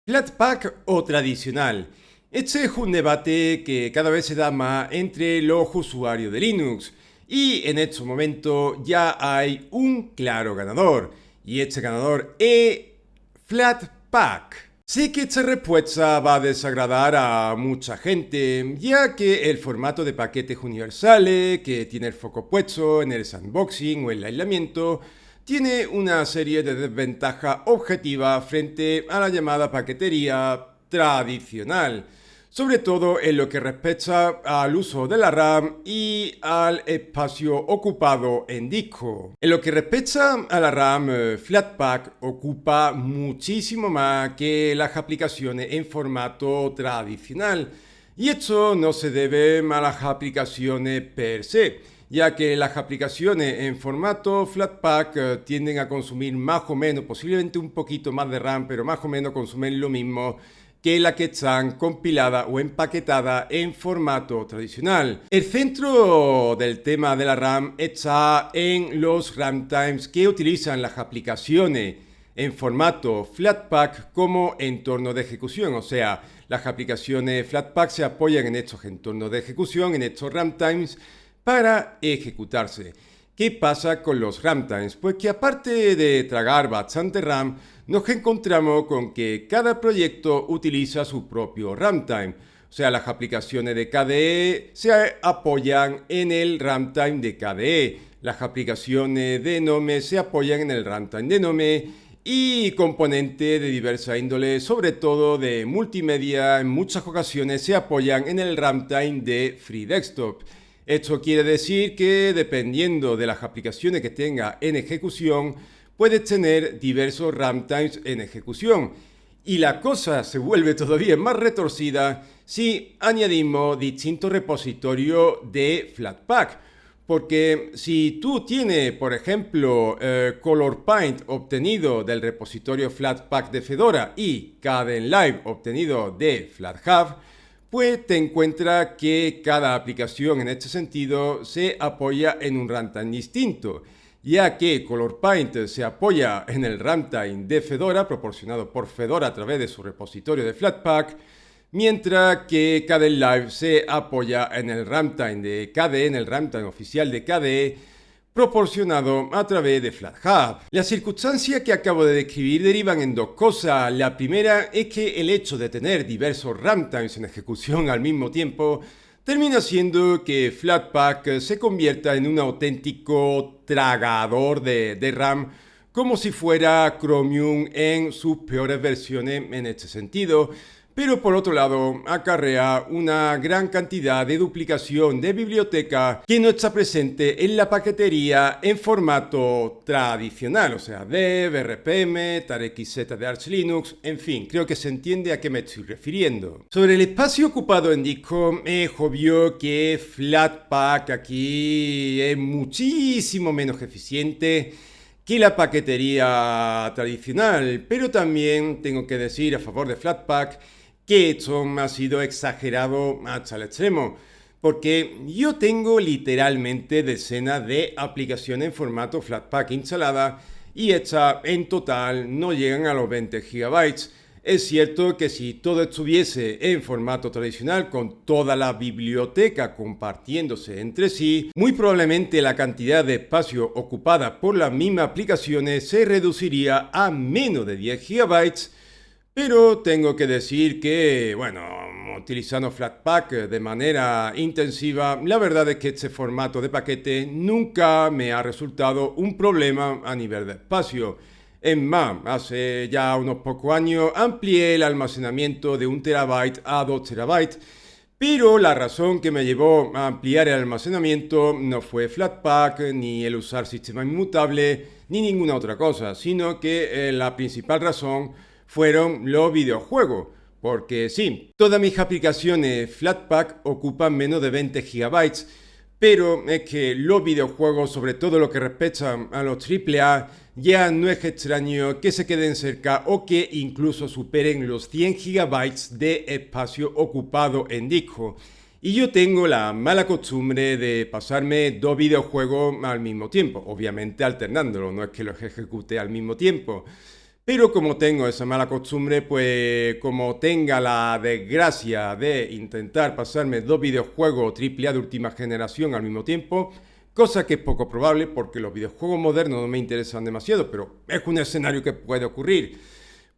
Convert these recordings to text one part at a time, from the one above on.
Flatpak o tradicional. Este es un debate que cada vez se da más entre los usuarios de Linux y en este momento ya hay un claro ganador y este ganador es Flatpak. Sé que esta respuesta va a desagradar a mucha gente, ya que el formato de paquetes universales, que tiene el foco puesto en el sandboxing o el aislamiento, tiene una serie de desventajas objetivas frente a la llamada paquetería tradicional, sobre todo en lo que respecta al uso de la RAM y al espacio ocupado en disco. En lo que respecta a la RAM, Flatpak ocupa muchísimo más que las aplicaciones en formato tradicional, y esto no se debe a las aplicaciones per se, ya que las aplicaciones en formato Flatpak tienden a consumir más o menos, posiblemente un poquito más de RAM, pero más o menos consumen lo mismo que las que están compiladas o empaquetadas en formato tradicional. El centro del tema de la RAM está en los runtimes que utilizan las aplicaciones en formato Flatpak como entorno de ejecución, o sea, las aplicaciones Flatpak se apoyan en estos entornos de ejecución, en estos runtimes, para ejecutarse. ¿Qué pasa con los runtimes? Pues que aparte de tragar bastante RAM, nos encontramos con que cada proyecto utiliza su propio runtime. O sea, las aplicaciones de KDE se apoyan en el runtime de KDE. Las aplicaciones de Gnome se apoyan en el runtime de Gnome y componentes de diversa índole, sobre todo de multimedia, en muchas ocasiones se apoyan en el runtime de FreeDesktop. Esto quiere decir que dependiendo de las aplicaciones que tenga en ejecución, puedes tener diversos runtimes en ejecución. Y la cosa se vuelve todavía más retorcida si añadimos distintos repositorios de Flatpak. Porque si tú tienes, por ejemplo, ColorPaint obtenido del repositorio Flatpak de Fedora y Kdenlive obtenido de FlatHub, pues te encuentras que cada aplicación en este sentido se apoya en un runtime distinto, ya que ColorPaint se apoya en el runtime de Fedora proporcionado por Fedora a través de su repositorio de Flatpak, mientras que Kdenlive se apoya en el runtime de KDE, en el runtime oficial de KDE, proporcionado a través de FlatHub. Las circunstancias que acabo de describir derivan en dos cosas. La primera es que el hecho de tener diversos runtimes en ejecución al mismo tiempo termina siendo que Flatpak se convierta en un auténtico tragador de RAM, como si fuera Chromium en sus peores versiones en este sentido. Pero por otro lado, acarrea una gran cantidad de duplicación de biblioteca que no está presente en la paquetería en formato tradicional, o sea, dev, RPM, tarxz de Arch Linux, en fin, creo que se entiende a qué me estoy refiriendo. Sobre el espacio ocupado en disco, es obvio que Flatpak aquí es muchísimo menos eficiente que la paquetería tradicional, pero también tengo que decir a favor de Flatpak que esto ha sido exagerado hasta el extremo, porque yo tengo literalmente decenas de aplicaciones en formato Flatpak instaladas y estas en total no llegan a los 20 GB. Es cierto que si todo estuviese en formato tradicional con toda la biblioteca compartiéndose entre sí, muy probablemente la cantidad de espacio ocupada por las mismas aplicaciones se reduciría a menos de 10 GB. Pero tengo que decir que, bueno, utilizando Flatpak de manera intensiva, la verdad es que este formato de paquete nunca me ha resultado un problema a nivel de espacio. Es más, hace ya unos pocos años amplié el almacenamiento de 1 TB a 2 TB, pero la razón que me llevó a ampliar el almacenamiento no fue Flatpak, ni el usar sistema inmutable, ni ninguna otra cosa, sino que la principal razón fueron los videojuegos. Porque sí, todas mis aplicaciones Flatpak ocupan menos de 20 GB, pero es que los videojuegos, sobre todo lo que respecta a los AAA, ya no es extraño que se queden cerca o que incluso superen los 100 GB de espacio ocupado en disco. Y yo tengo la mala costumbre de pasarme dos videojuegos al mismo tiempo, obviamente alternándolo, no es que los ejecute al mismo tiempo. Pero como tengo esa mala costumbre, pues como tenga la desgracia de intentar pasarme 2 videojuegos AAA de última generación al mismo tiempo, cosa que es poco probable porque los videojuegos modernos no me interesan demasiado, pero es un escenario que puede ocurrir.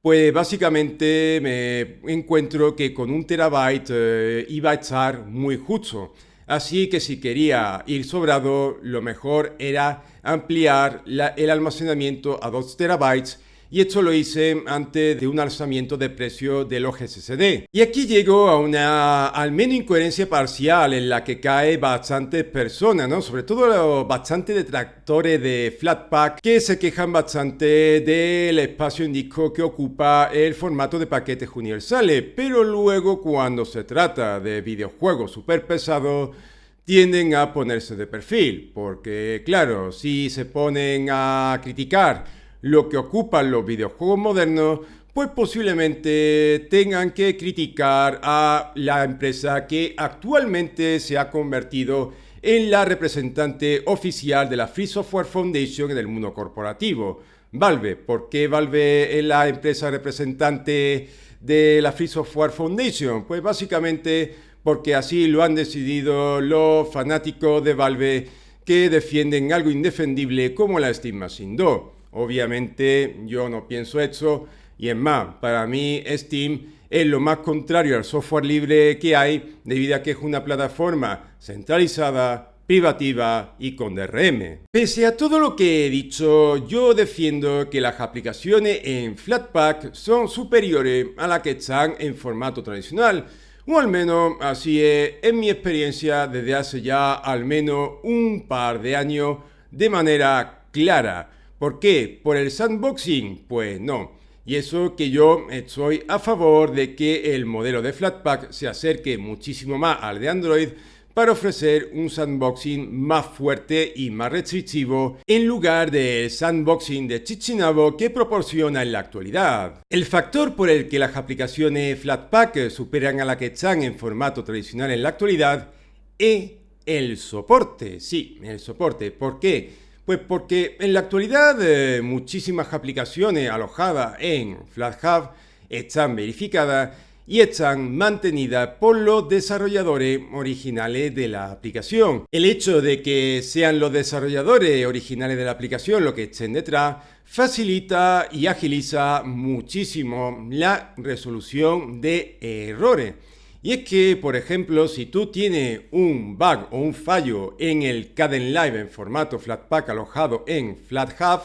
Pues básicamente me encuentro que con 1 TB iba a estar muy justo. Así que si quería ir sobrado, lo mejor era ampliar el almacenamiento a 2 TB, y esto lo hice antes de un alzamiento de precio de los SSD. Y aquí llego a una al menos incoherencia parcial en la que cae bastantes personas, ¿no? Sobre todo los bastantes detractores de Flatpak que se quejan bastante del espacio en disco que ocupa el formato de paquetes universales, pero luego cuando se trata de videojuegos súper pesados tienden a ponerse de perfil, porque claro, si se ponen a criticar lo que ocupan los videojuegos modernos, pues posiblemente tengan que criticar a la empresa que actualmente se ha convertido en la representante oficial de la Free Software Foundation en el mundo corporativo, Valve. ¿Por qué Valve es la empresa representante de la Free Software Foundation? Pues básicamente porque así lo han decidido los fanáticos de Valve que defienden algo indefendible como la Steam Machine 2. Obviamente yo no pienso eso, y es más, para mí Steam es lo más contrario al software libre que hay, debido a que es una plataforma centralizada, privativa y con DRM. Pese a todo lo que he dicho, yo defiendo que las aplicaciones en Flatpak son superiores a las que están en formato tradicional, o al menos así es en mi experiencia desde hace ya al menos un par de años de manera clara. ¿Por qué? ¿Por el sandboxing? Pues no. Y eso que yo estoy a favor de que el modelo de Flatpak se acerque muchísimo más al de Android para ofrecer un sandboxing más fuerte y más restrictivo en lugar del sandboxing de Chichinabo que proporciona en la actualidad. El factor por el que las aplicaciones Flatpak superan a las que están en formato tradicional en la actualidad es el soporte. Sí, el soporte. ¿Por qué? Pues porque en la actualidad muchísimas aplicaciones alojadas en FlatHub están verificadas y están mantenidas por los desarrolladores originales de la aplicación. El hecho de que sean los desarrolladores originales de la aplicación los que estén detrás facilita y agiliza muchísimo la resolución de errores. Y es que, por ejemplo, si tú tienes un bug o un fallo en el Kdenlive en formato Flatpak alojado en FlatHub,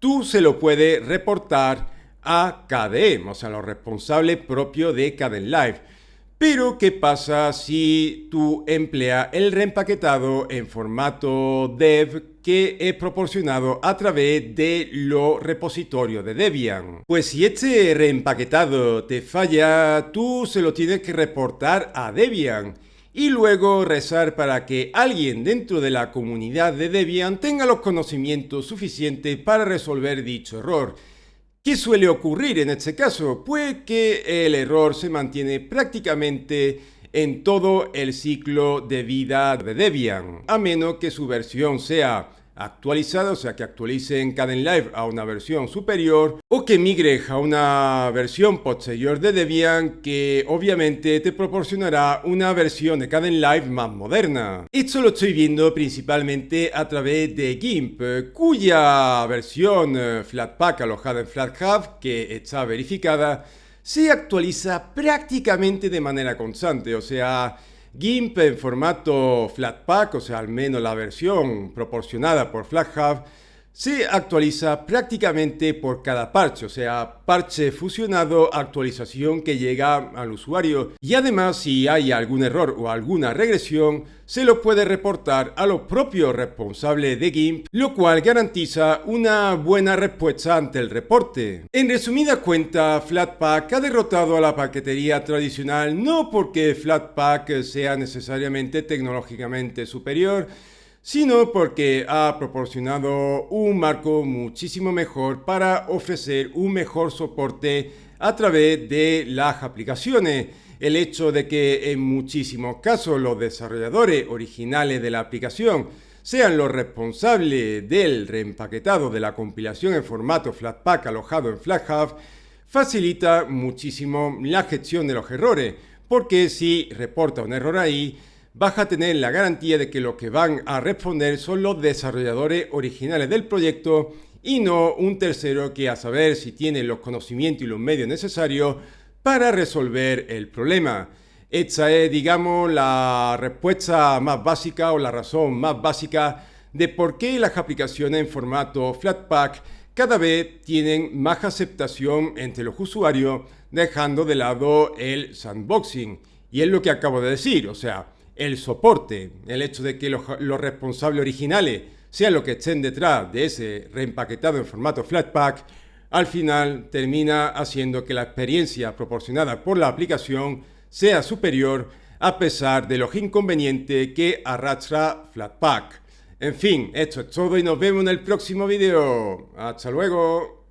tú se lo puedes reportar a KDE, o sea, los responsables propios de Kdenlive. Pero, ¿qué pasa si tú empleas el reempaquetado en formato dev que es proporcionado a través de los repositorios de Debian? Pues si este reempaquetado te falla, tú se lo tienes que reportar a Debian y luego rezar para que alguien dentro de la comunidad de Debian tenga los conocimientos suficientes para resolver dicho error. ¿Qué suele ocurrir en este caso? Pues que el error se mantiene prácticamente en todo el ciclo de vida de Debian, a menos que su versión sea actualizada, o sea que actualicen Kdenlive a una versión superior o que migres a una versión posterior de Debian que obviamente te proporcionará una versión de Kdenlive más moderna. Esto lo estoy viendo principalmente a través de GIMP, cuya versión Flatpak alojada en FlatHub, que está verificada, se actualiza prácticamente de manera constante, o sea, GIMP en formato Flatpak, o sea, al menos la versión proporcionada por FlatHub, se actualiza prácticamente por cada parche, o sea, parche fusionado, actualización que llega al usuario. Y además, si hay algún error o alguna regresión, se lo puede reportar a los propios responsables de GIMP, lo cual garantiza una buena respuesta ante el reporte. En resumida cuenta, Flatpak ha derrotado a la paquetería tradicional no porque Flatpak sea necesariamente tecnológicamente superior, sino porque ha proporcionado un marco muchísimo mejor para ofrecer un mejor soporte a través de las aplicaciones. El hecho de que en muchísimos casos los desarrolladores originales de la aplicación sean los responsables del reempaquetado de la compilación en formato Flatpak alojado en FlatHub, facilita muchísimo la gestión de los errores, porque si reporta un error ahí, vas a tener la garantía de que los que van a responder son los desarrolladores originales del proyecto y no un tercero que, a saber si tiene los conocimientos y los medios necesarios para resolver el problema. Esta es, digamos, la respuesta más básica o la razón más básica de por qué las aplicaciones en formato Flatpak cada vez tienen más aceptación entre los usuarios, dejando de lado el sandboxing. Y es lo que acabo de decir, o sea, el soporte, el hecho de que los responsables originales sean los que estén detrás de ese reempaquetado en formato Flatpak, al final termina haciendo que la experiencia proporcionada por la aplicación sea superior a pesar de los inconvenientes que arrastra Flatpak. En fin, esto es todo y nos vemos en el próximo vídeo. ¡Hasta luego!